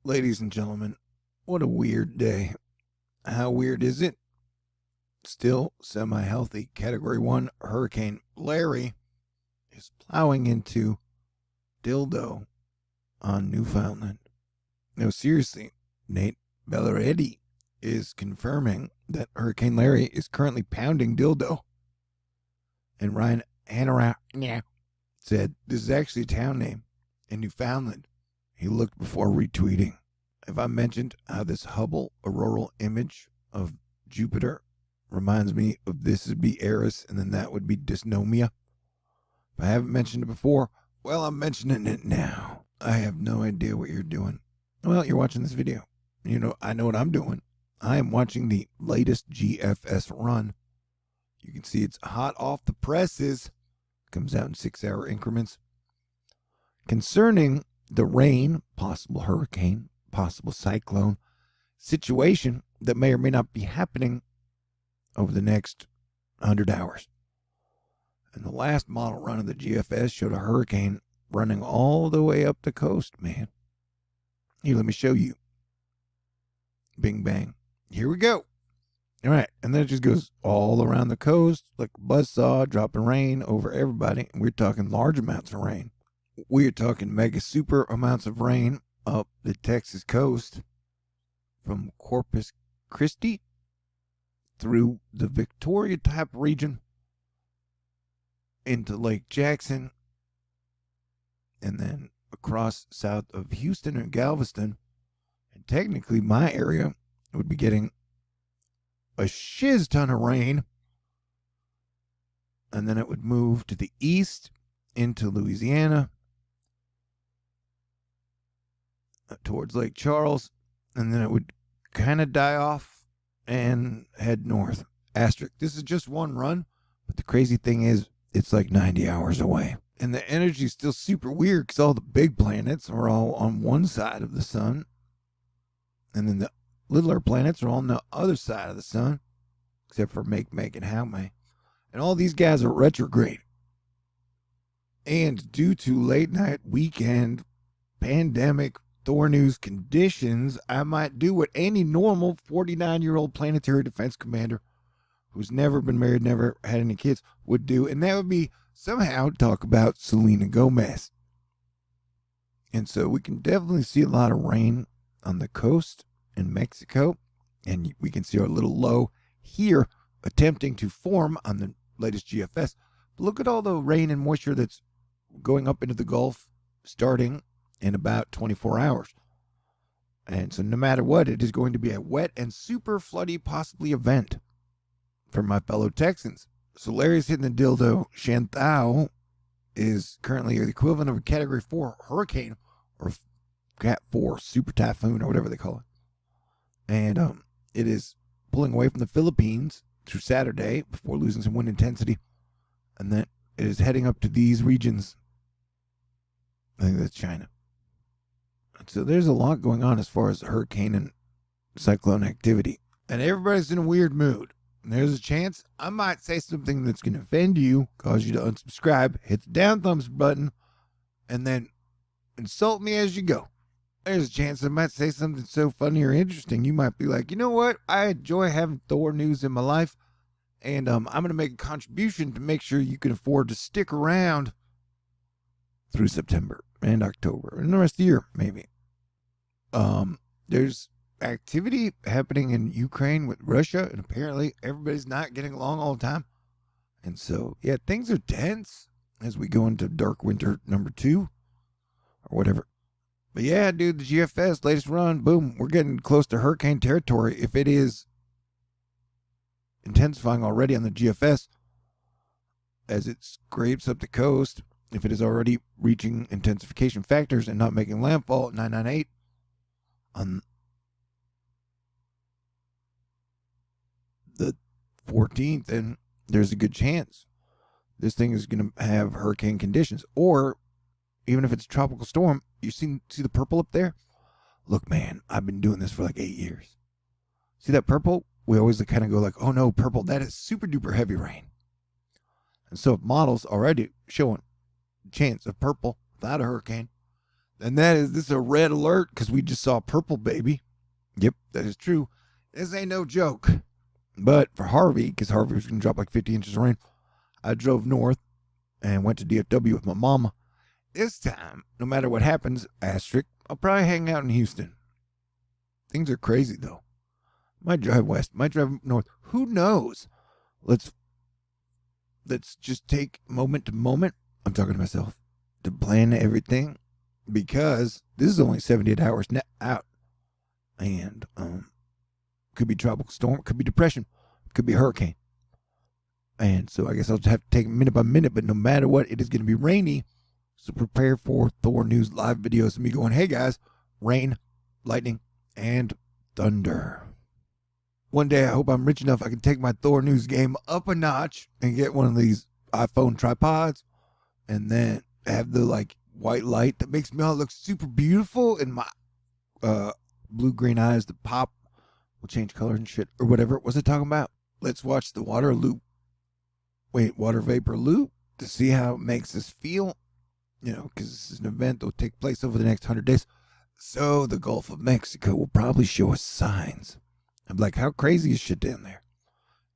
Ladies and gentlemen, what a weird day. How weird is it? Still semi-healthy Category 1 Hurricane Larry is plowing into Dildo on Newfoundland. No, seriously, Nate Bellaretti is confirming that Hurricane Larry is currently pounding Dildo. And Ryan Hanara said this is actually a town name in Newfoundland. He looked before retweeting. Have I mentioned how this Hubble auroral image of Jupiter reminds me of this would be Eris and then that would be dysnomia? If I haven't mentioned it before, well, I'm mentioning it now. I have no idea what you're doing. Well, you're watching this video. You know, I know what I'm doing. I am watching the latest GFS run. You can see it's hot off the presses. Comes out in 6-hour increments. Concerning the rain, possible hurricane, possible cyclone situation that may or may not be happening over the next 100 hours. And the last model run of the GFS showed a hurricane running all the way up the coast, man. Here, let me show you. Bing, bang. Here we go. All right, and then it just goes all around the coast like a buzzsaw, dropping rain over everybody. And we're talking large amounts of rain. We're talking mega super amounts of rain up the Texas coast from Corpus Christi through the Victoria type region into Lake Jackson and then across south of Houston and Galveston. And technically my area would be getting a shiz ton of rain, and then it would move to the east into Louisiana towards Lake Charles, and then it would kind of die off and head north. Asterisk, this is just one run, but the crazy thing is it's like 90 hours away. And the energy is still super weird because all the big planets are all on one side of the sun, and then the littler planets are on the other side of the sun, except for Make and How May. And all these guys are retrograde. And due to late night weekend pandemic THORnews conditions, I might do what any normal 49-year-old planetary defense commander who's never been married, never had any kids would do, and that would be somehow talk about Selena Gomez. And so we can definitely see a lot of rain on the coast in Mexico, and we can see our little low here attempting to form on the latest GFS. But look at all the rain and moisture that's going up into the Gulf starting in about 24 hours. And so no matter what, it is going to be a wet and super floody possibly event for my fellow Texans. So Larry's hitting the dildo. Chantal is currently the equivalent of a Category 4 hurricane or Cat 4 super typhoon or whatever they call it. And it is pulling away from the Philippines through Saturday before losing some wind intensity. And then it is heading up to these regions. I think that's China. So there's a lot going on as far as hurricane and cyclone activity. And everybody's in a weird mood. And there's a chance I might say something that's going to offend you, cause you to unsubscribe, hit the down thumbs button, and then insult me as you go. There's a chance I might say something so funny or interesting, you might be like, you know what? I enjoy having THORnews in my life, and I'm going to make a contribution to make sure you can afford to stick around through September and October and the rest of the year, maybe. There's activity happening in Ukraine with Russia, and apparently everybody's not getting along all the time. And so, yeah, things are tense as we go into dark winter number 2 or whatever. But yeah, dude, the GFS latest run, boom, we're getting close to hurricane territory. If it is intensifying already on the GFS as it scrapes up the coast, if it is already reaching intensification factors and not making landfall at 998 on the 14th, then there's a good chance this thing is going to have hurricane conditions. Or even if it's a tropical storm, you see the purple up there? Look, man, I've been doing this for like 8 years. See that purple? We always kind of go like, oh no, purple, that is super duper heavy rain. And so if models already showing chance of purple without a hurricane, And this is a red alert because we just saw purple, baby. Yep, that is true. This ain't no joke. But for Harvey, because Harvey was going to drop like 50 inches of rain, I drove north and went to DFW with my mama. This time, no matter what happens, asterisk, I'll probably hang out in Houston. Things are crazy, though. Might drive west, might drive north. Who knows? Let's just take moment to moment. I'm talking to myself to plan everything because this is only 78 hours out, and could be tropical storm, could be depression, could be hurricane, and so I guess I'll just have to take it minute by minute. But no matter what, it is going to be rainy, so prepare for THORnews live videos of me going, "Hey guys, rain, lightning, and thunder." One day, I hope I'm rich enough I can take my THORnews game up a notch and get one of these iPhone tripods and then have the like white light that makes me all look super beautiful and my blue-green eyes that pop will change color and shit or whatever. What's it talking about? Let's watch the water vapor loop to see how it makes us feel, because this is an event that will take place over the next 100 days. So the Gulf of Mexico will probably show us signs. I'm like, how crazy is shit down there?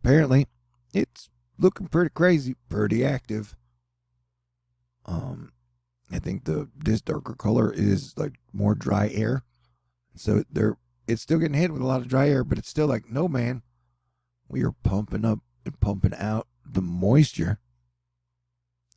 Apparently, it's looking pretty crazy, pretty active. I think this darker color is like more dry air. So it's still getting hit with a lot of dry air, but it's still like, no man, we are pumping up and pumping out the moisture.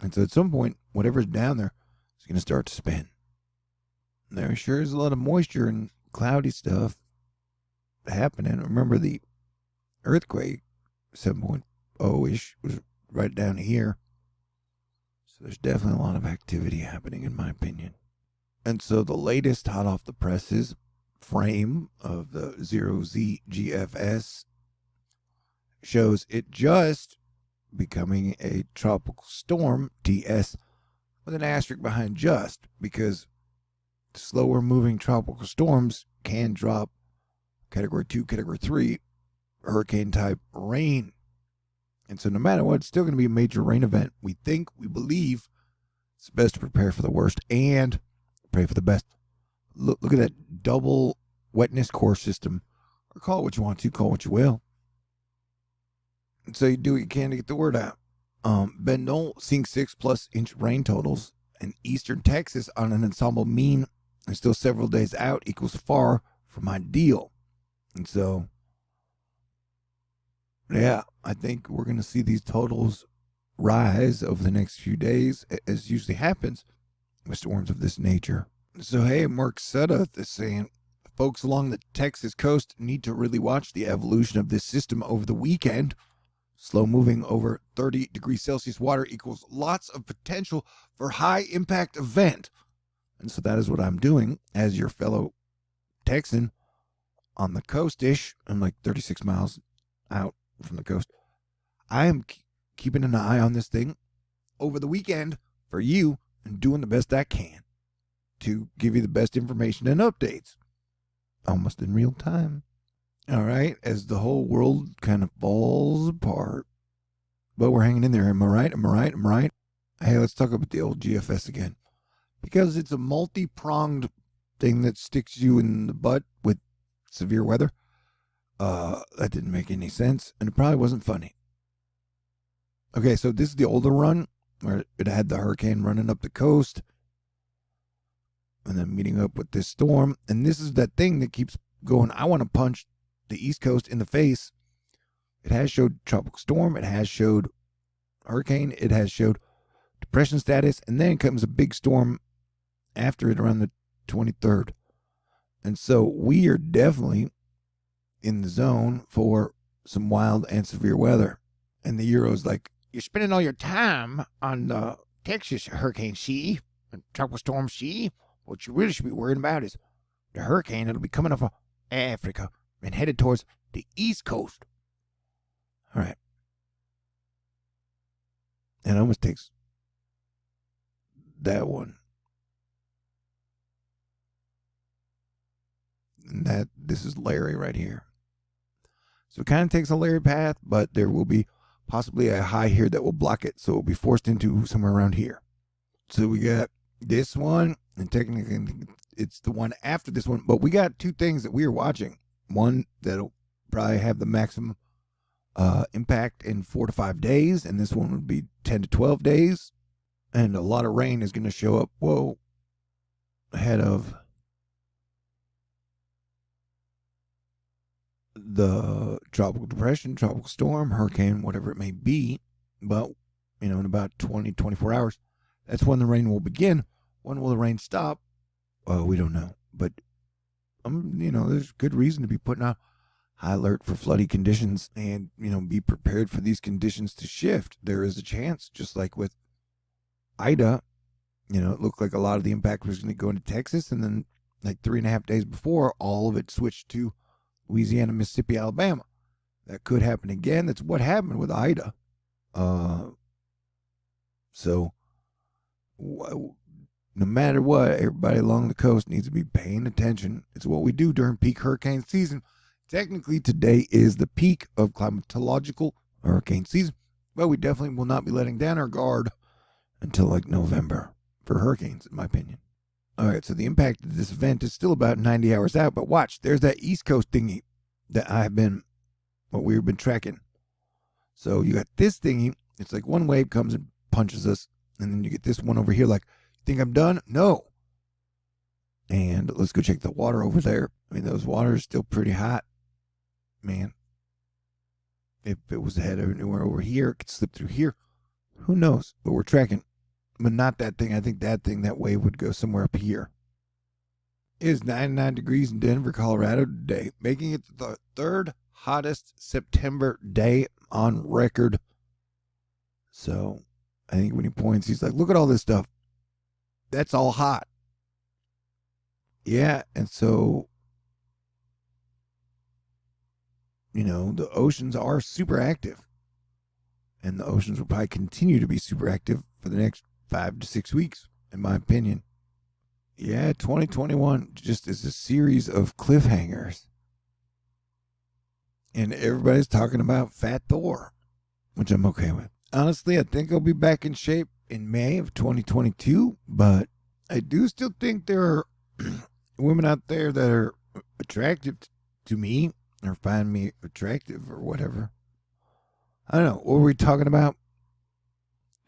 And so at some point, whatever's down there is going to start to spin. There sure is a lot of moisture and cloudy stuff happening. Remember the earthquake 7.0-ish was right down here. So there's definitely a lot of activity happening in my opinion. And so the latest hot off the presses frame of the 0Z GFS shows it just becoming a tropical storm, TS, with an asterisk behind just, because slower moving tropical storms can drop Category 2, Category 3, hurricane-type rain. And so no matter what, it's still going to be a major rain event. We believe it's best to prepare for the worst and pray for the best. Look at that double wetness core system. Or call it what you want to, call it what you will. And so you do what you can to get the word out. Ben Knoll seeing 6+ inch rain totals. And eastern Texas on an ensemble mean and still several days out equals far from ideal. And so, yeah, I think we're going to see these totals rise over the next few days, as usually happens with storms of this nature. So, hey, Mark Sudduth is saying, folks along the Texas coast need to really watch the evolution of this system over the weekend. Slow moving over 30 degrees Celsius water equals lots of potential for high impact event. And so that is what I'm doing as your fellow Texan on the coast-ish. I'm like 36 miles out from the coast. I am keeping an eye on this thing over the weekend for you and doing the best I can to give you the best information and updates almost in real time. All right, as the whole world kind of falls apart. But we're hanging in there. Am I right? Am I right? Am I right? Hey, let's talk about the old GFS again. Because it's a multi-pronged thing that sticks you in the butt with severe weather. That didn't make any sense, and it probably wasn't funny. Okay, so this is the older run, where it had the hurricane running up the coast, and then meeting up with this storm. And this is that thing that keeps going, I want to punch the East Coast in the face. It has showed tropical storm, it has showed hurricane, it has showed depression status, and then comes a big storm after it around the 23rd. And so we are definitely in the zone for some wild and severe weather. And the Euro's like, you're spending all your time on the Texas hurricane C and tropical storm C. What you really should be worried about is the hurricane that'll be coming off of Africa and headed towards the East Coast. All right. And it almost takes that one. And this is Larry right here. So it kind of takes a Larry path, but there will be possibly a high here that will block it. So it'll be forced into somewhere around here. So we got this one And technically, it's the one after this one. But we got two things that we are watching. One that'll probably have the maximum impact in 4 to 5 days, and this one would be 10 to 12 days. And a lot of rain is going to show up, ahead of the tropical depression, tropical storm, hurricane, whatever it may be. But, in about 20, 24 hours, that's when the rain will begin. When will the rain stop? We don't know. But, there's good reason to be putting out high alert for flooding conditions and, be prepared for these conditions to shift. There is a chance, just like with Ida, it looked like a lot of the impact was going to go into Texas, and then like 3.5 days before, all of it switched to Louisiana, Mississippi, Alabama. That could happen again. That's what happened with Ida. So no matter what, everybody along the coast needs to be paying attention. It's what we do during peak hurricane season. Technically, today is the peak of climatological hurricane season, but we definitely will not be letting down our guard until like November for hurricanes, in my opinion. All right, so the impact of this event is still about 90 hours out, but watch, there's that East Coast thingy that we've been tracking. So you got this thingy, it's like one wave comes and punches us, and then you get this one over here like, think I'm done? No. And let's go check the water over there. I mean, those waters are still pretty hot, man. If it was headed anywhere over here, it could slip through here. Who knows? But we're tracking. But not that thing. I think that wave would go somewhere up here. It is 99 degrees in Denver, Colorado today, making it the third hottest September day on record. So I think when he points, he's like, look at all this stuff. That's all hot. Yeah, and so, the oceans are super active. And the oceans will probably continue to be super active for the next 5 to 6 weeks, in my opinion. Yeah, 2021 just is a series of cliffhangers. And everybody's talking about Fat Thor, which I'm okay with. Honestly, I think I'll be back in shape in May of 2022, but I do still think there are women out there that are attractive to me or find me attractive or whatever. I don't know. What were we talking about?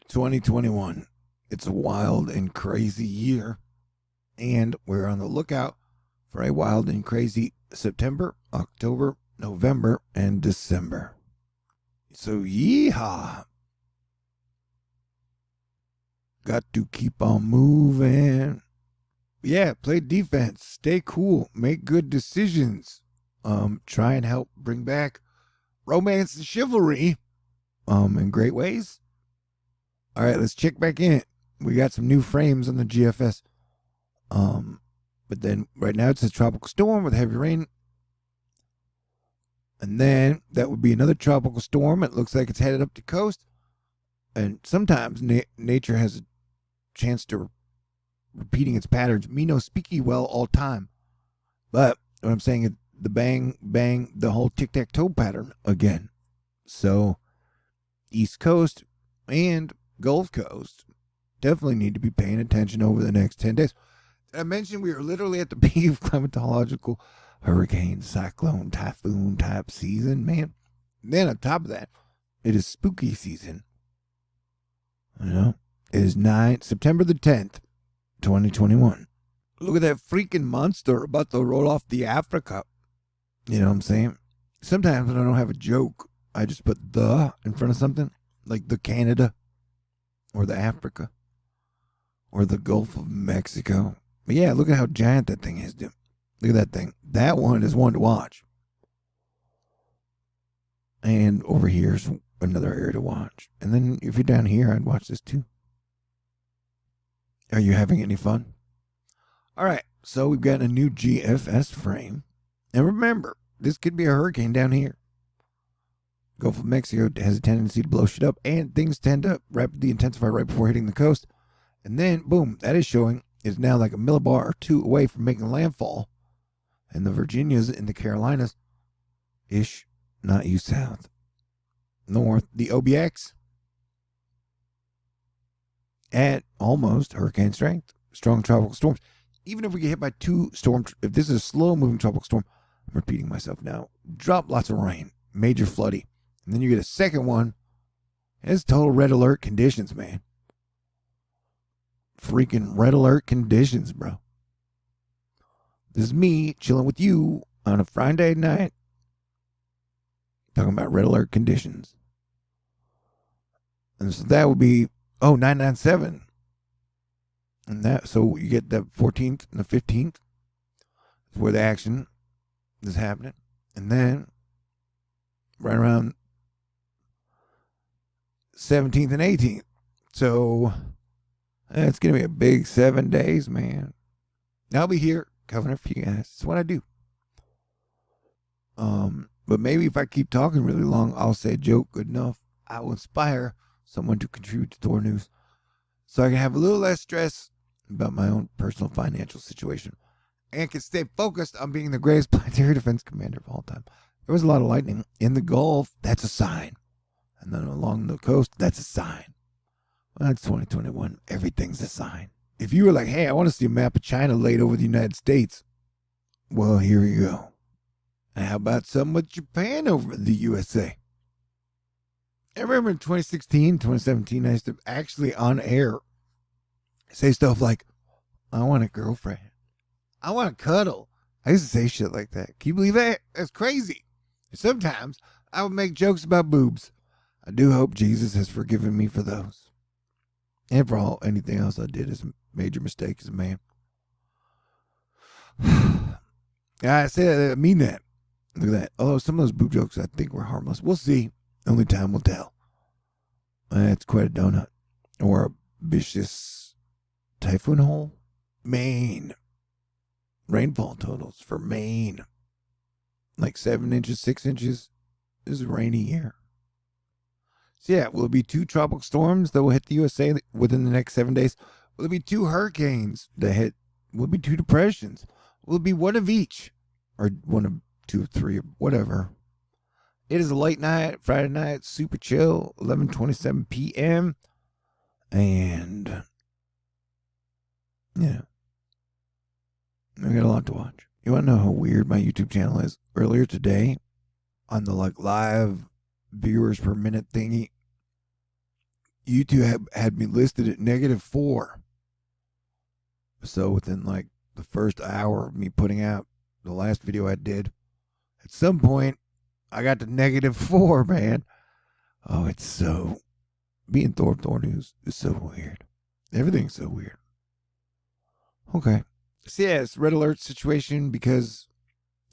2021. It's a wild and crazy year. And we're on the lookout for a wild and crazy September, October, November, and December. So, yeehaw. Got to keep on moving. Yeah, play defense. Stay cool. Make good decisions. Try and help bring back romance and chivalry in great ways. All right, let's check back in. We got some new frames on the GFS. But then right now it says tropical storm with heavy rain. And then that would be another tropical storm. It looks like it's headed up the coast. And sometimes nature has a chance to repeating its patterns. Me no speaky well all time. But what I'm saying is the bang, bang, the whole tic-tac-toe pattern again. So East Coast and Gulf Coast definitely need to be paying attention over the next 10 days. Did I mention we are literally at the peak of climatological hurricane, cyclone, typhoon type season, man? And then on top of that, it is spooky season. It is September the 10th, 2021. Look at that freaking monster about to roll off the Africa. You know what I'm saying? Sometimes when I don't have a joke, I just put the in front of something, like the Canada, or the Africa, or the Gulf of Mexico. But yeah, look at how giant that thing is, dude. Look at that thing. That one is one to watch. And over here's another area to watch. And then if you're down here, I'd watch this too. Are you having any fun? All right, so we've got a new GFS frame. And remember, this could be a hurricane down here. Gulf of Mexico has a tendency to blow shit up, and things tend to rapidly intensify right before hitting the coast. And then, boom, that is showing is now like a millibar or two away from making landfall. And the Virginias and the Carolinas, not you south, north, the OBX, at almost hurricane strength. strong tropical storms. Even if we get hit by 2 storms, if this is a slow-moving tropical storm, I'm repeating myself now, drop lots of rain, major flooding. And then you get a second one, it's total red alert conditions, man. Freaking red alert conditions, bro. This is me chilling with you on a Friday night, talking about red alert conditions. And so that would be, 997. And that, so you get the 14th and the 15th is where the action is happening. And then right around 17th and 18th. So it's going to be a big 7 days, man. I'll be here covering for you guys. That's what I do. But maybe if I keep talking really long, I'll say a joke good enough. I will inspire someone to contribute to THORnews so I can have a little less stress about my own personal financial situation and can stay focused on being the greatest planetary defense commander of all time. There was a lot of lightning in the Gulf. That's a sign. And then along the coast, that's a sign. Well, that's 2021. Everything's a sign. If you were like, hey, I want to see a map of China laid over the United States, well, here you go. And how about something with Japan over the USA? I remember in 2016, 2017, I used to actually on air say stuff like, I want a girlfriend. I want to cuddle. I used to say shit like that. Can you believe that? That's crazy. Sometimes I would make jokes about boobs. I do hope Jesus has forgiven me for those. And for anything else I did as a major mistake as a man. I say I mean that. Look at that. Although some of those boob jokes I think were harmless. We'll see. Only time will tell. That's quite a donut. Or a vicious typhoon hole. Maine. Rainfall totals for Maine. Like 7 inches, 6 inches. This is a rainy year. So yeah, will it be 2 tropical storms that will hit the USA within the next 7 days? Will it be 2 hurricanes that hit? Will it be 2 depressions? Will it be one of each? Or one of 2 or 3 or whatever. It is a late night, Friday night, super chill, 11:27 p.m. And, yeah. I got a lot to watch. You want to know how weird my YouTube channel is? Earlier today, on the live viewers per minute thingy, YouTube had me listed at -4. So within the first hour of me putting out the last video I did, at some point, I got to -4, man. Oh, it's so... Being THORnews is so weird. Everything's so weird. Okay. So yeah, it's red alert situation because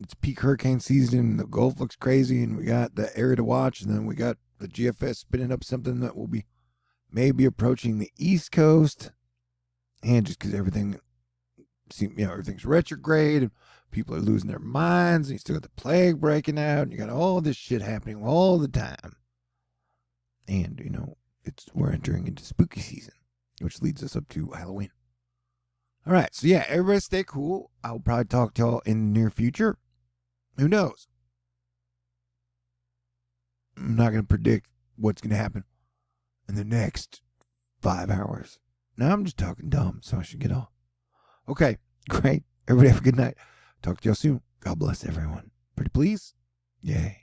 it's peak hurricane season. The Gulf looks crazy, and we got the area to watch, and then we got the GFS spinning up something that will be maybe approaching the East Coast, and just because everything's retrograde, and people are losing their minds, and you still got the plague breaking out, and you got all this shit happening all the time, and we're entering into spooky season, which leads us up to Halloween. All right, so yeah, everybody stay cool. I'll probably talk to y'all in the near future. Who knows? I'm not going to predict what's going to happen in the next 5 hours. Now I'm just talking dumb, so I should get off. Okay, great. Everybody have a good night. Talk to y'all soon. God bless everyone. Pretty please? Yay.